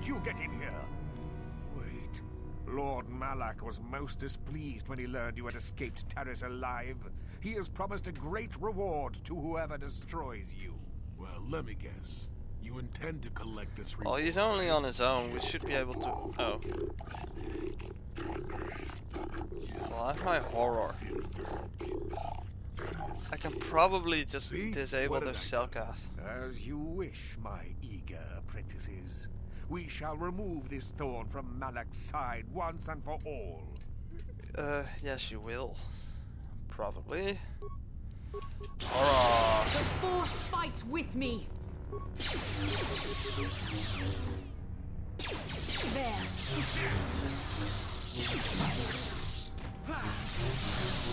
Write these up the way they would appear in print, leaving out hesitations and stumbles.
helped you get in here. Wait. Lord Malak was most displeased when he learned you had escaped Terrace alive. He has promised a great reward to whoever destroys you. Well, let me guess. You intend to collect this reward? Well, he's only on his own. We should be able to... Oh. Well, I have my horror. I can probably just disable the shell cath. As you wish, my eager apprentices. We shall remove this thorn from Malak's side once and for all. Yes you will. Probably. Horror! The Force fights with me! There.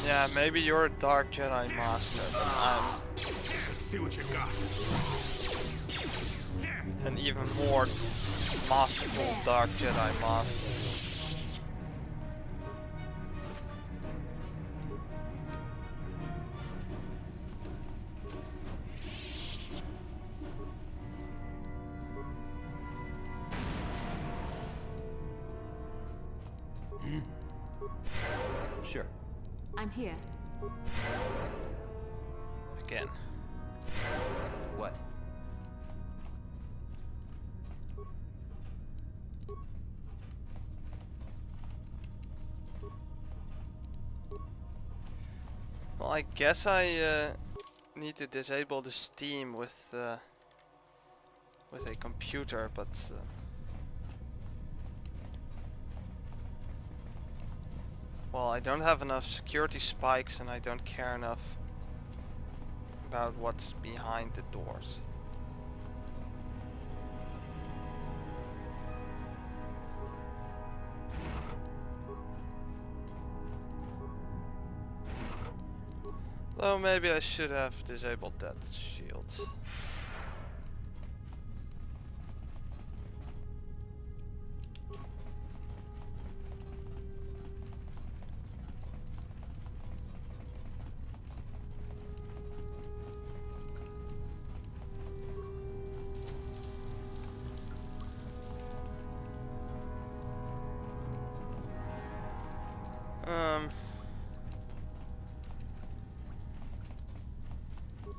Yeah, maybe you're a Dark Jedi Master, but I'm Let's see what you got. an even more masterful Dark Jedi Master. Sure. I'm here. Again. What? Well, I guess I need to disable the Steam with a computer, but well, I don't have enough security spikes and I don't care enough about what's behind the doors. Though maybe I should have disabled that shield.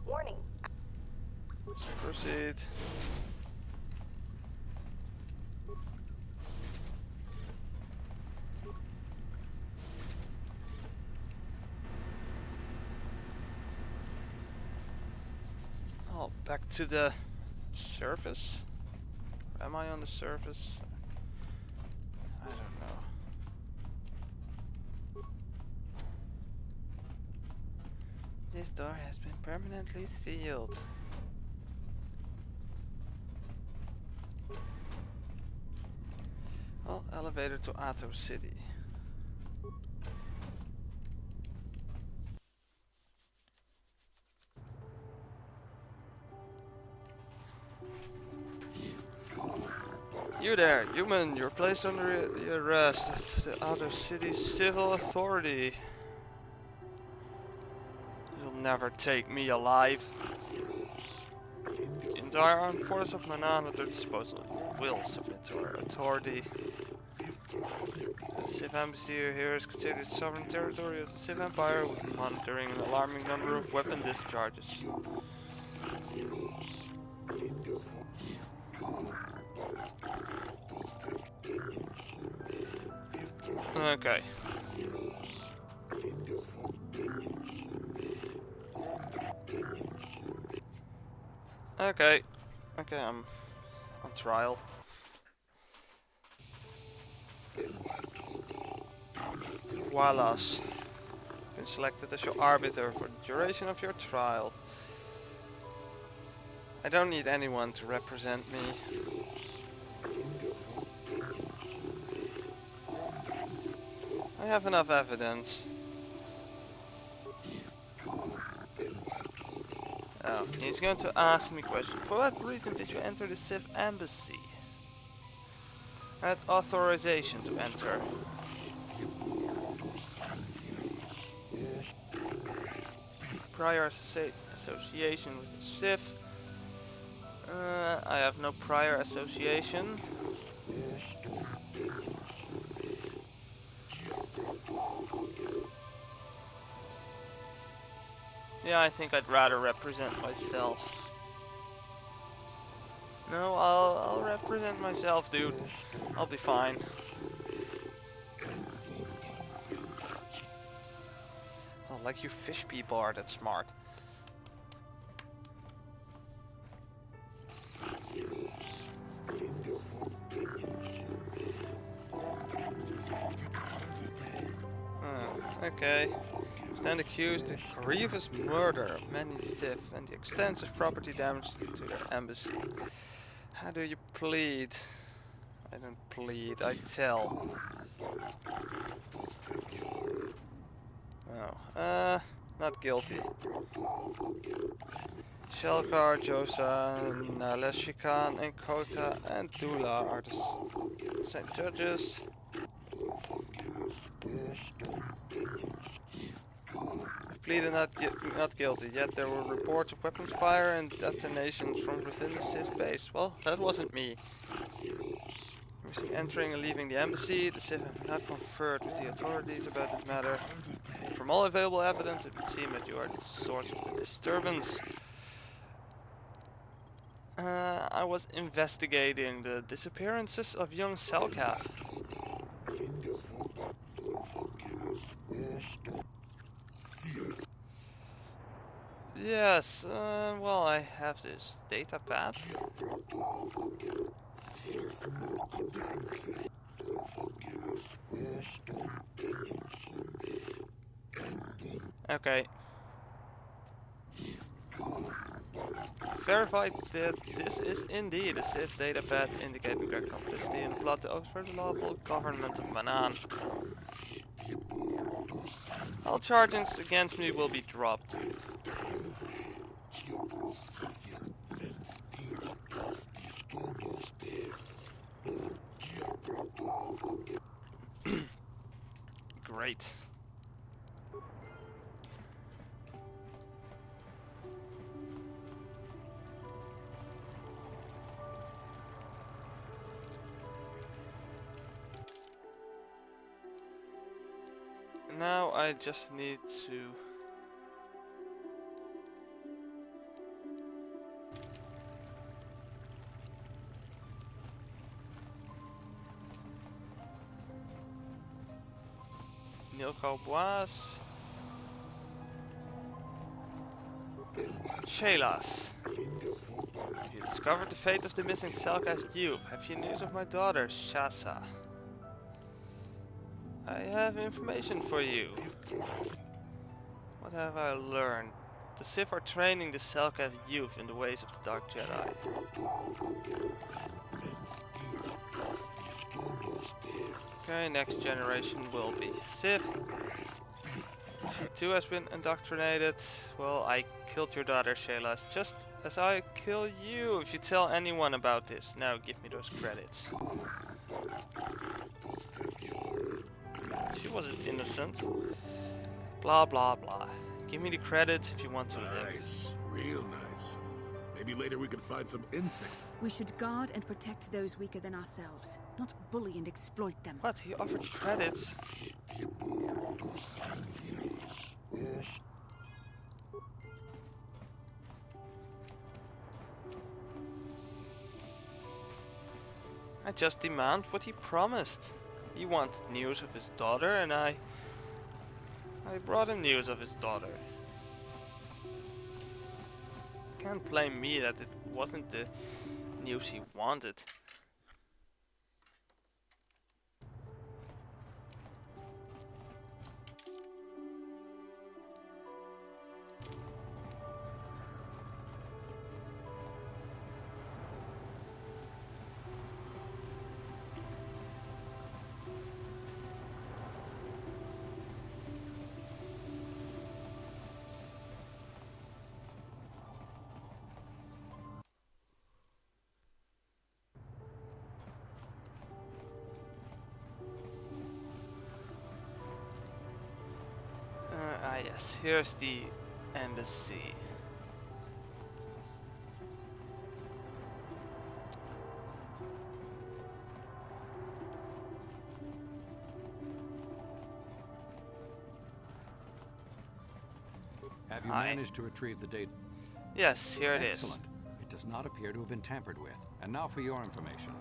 Warning. Let's proceed. Oh, back to the surface? Am I on the surface? I don't know. This door has been permanently sealed. Well, elevator to Atto City. You there, human, you're placed under the arrest of the Atto City Civil Authority. You'll never take me alive. The entire armed force of Manan at their disposal will submit to our authority. The Civ Embassy here is considered sovereign territory of the Civ Empire, with monitoring an alarming number of weapon discharges. Okay. Okay. Okay, I'm on trial. Wallace. Been selected as your arbiter for the duration of your trial. I don't need anyone to represent me. I have enough evidence. Oh, he's going to ask me questions. For what reason did you enter the Civ Embassy? I had authorization to enter. Prior association with the Civ. I have no prior association. Yeah, I think I'd rather represent myself. No, I'll represent myself, dude. I'll be fine. Oh, like you fish people are that smart. Okay. Stand accused of grievous murder of many Sith and the extensive property damage to their embassy. How do you plead? I don't plead, I tell. Oh, not guilty. Shelkar, Josa, Naleshikan, and Kota and Dula are the same judges. I've pleaded not guilty, yet there were reports of weapons fire and detonations from within the Sith base. Well, that wasn't me. Entering and leaving the embassy, the Sith have not conferred with the authorities about this matter. From all available evidence, it would seem that you are the source of the disturbance. I was investigating the disappearances of young Selkath. Yes, well, I have this data pad. Okay. Verified that this is indeed a Sith datapad indicating their complicity in the plot to overthrow the lawful government of Manan. All charges against me will be dropped. Great. Now I just need to... Nilko Boas. Shelas. You discovered the fate of the missing Selkath youth. Have you news of my daughter, Shasa? I have information for you. What have I learned? The Sith are training the Selkath youth in the ways of the Dark Jedi. Okay, next generation will be Sith. She too has been indoctrinated. Well, I killed your daughter, Shelas, just as I kill you if you tell anyone about this. Now give me those credits. She wasn't innocent. Blah blah blah. Give me the credits if you want to live. Nice, real nice. Maybe later we could find some insects. We should guard and protect those weaker than ourselves, not bully and exploit them. What? He offered credits? I just demand what he promised. He wanted news of his daughter, and I brought him news of his daughter. Can't blame me that it wasn't the news he wanted. Yes, here's the embassy. Have you Hi. managed to retrieve the data? Yes, here it is. Excellent. It does not appear to have been tampered with. And now for your information.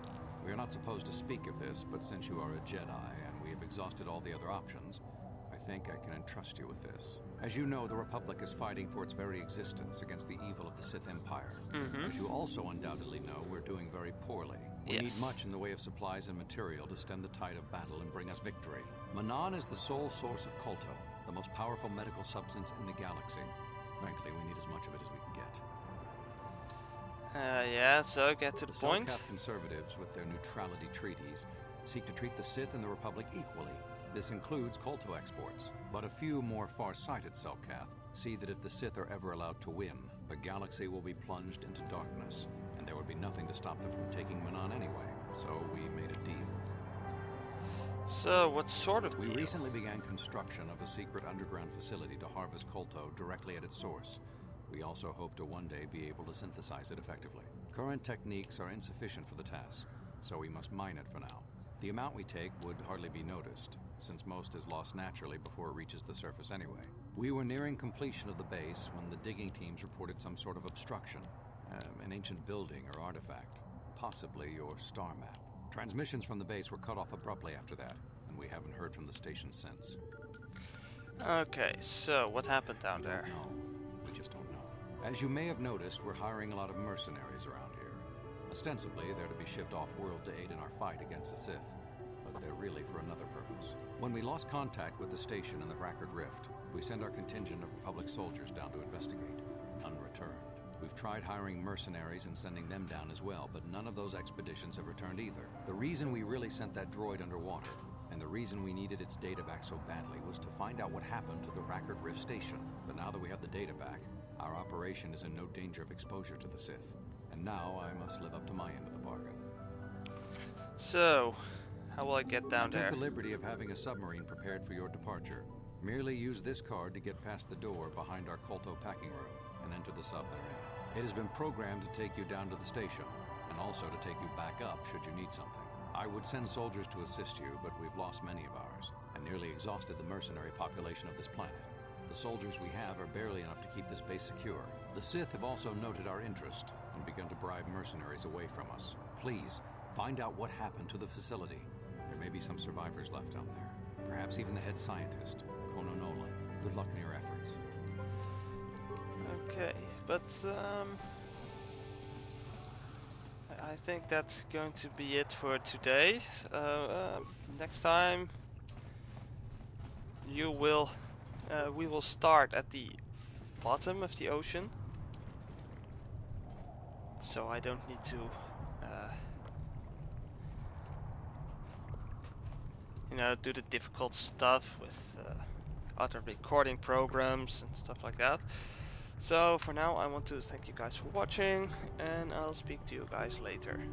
We are not supposed to speak of this, but since you are a Jedi and we have exhausted all the other options, I think I can entrust you with this. As you know, the Republic is fighting for its very existence against the evil of the Sith Empire. As you also undoubtedly know, we're doing very poorly. We need much in the way of supplies and material to stem the tide of battle and bring us victory. Manan is the sole source of Kolto, the most powerful medical substance in the galaxy. Frankly, we need as much of it as we can get. Yeah, so get to the point. Selkath conservatives, with their neutrality treaties, seek to treat the Sith and the Republic equally. This includes Kolto exports, but a few more far-sighted Selkath see that if the Sith are ever allowed to win, the galaxy will be plunged into darkness, and there would be nothing to stop them from taking Manan anyway, so we made a deal. So, what sort of We deal? recently began construction of a secret underground facility to harvest Kolto directly at its source. We also hope to one day be able to synthesize it effectively. Current techniques are insufficient for the task, so we must mine it for now. The amount we take would hardly be noticed, since most is lost naturally before it reaches the surface anyway. We were nearing completion of the base when the digging teams reported some sort of obstruction. An ancient building or artifact, possibly your star map. Transmissions from the base were cut off abruptly after that, and we haven't heard from the station since. Okay, so what happened down there? No, we just don't know. As you may have noticed, we're hiring a lot of mercenaries around here. Ostensibly, they're to be shipped off-world to aid in our fight against the Sith, but they're really for another purpose. When we lost contact with the station in the Rackard Rift, we sent our contingent of Republic soldiers down to investigate. None returned. We've tried hiring mercenaries and sending them down as well, but none of those expeditions have returned either. The reason we really sent that droid underwater, and the reason we needed its data back so badly, was to find out what happened to the Rackard Rift station. But now that we have the data back, our operation is in no danger of exposure to the Sith. And now I must live up to my end of the bargain. So, how will I get down I there? took the liberty of having a submarine prepared for your departure. Merely use this card to get past the door behind our Kolto packing room and enter the sub therein. It has been programmed to take you down to the station, and also to take you back up should you need something. I would send soldiers to assist you, but we've lost many of ours, and nearly exhausted the mercenary population of this planet. The soldiers we have are barely enough to keep this base secure. The Sith have also noted our interest, and begun to bribe mercenaries away from us. Please, find out what happened to the facility. There may be some survivors left down there. Perhaps even the head scientist, Kono Nolan. Good luck in your efforts. Okay, but I think that's going to be it for today. Next time we will start at the bottom of the ocean, so I don't need to do the difficult stuff with other recording programs and stuff like that. So for now I want to thank you guys for watching, and I'll speak to you guys later.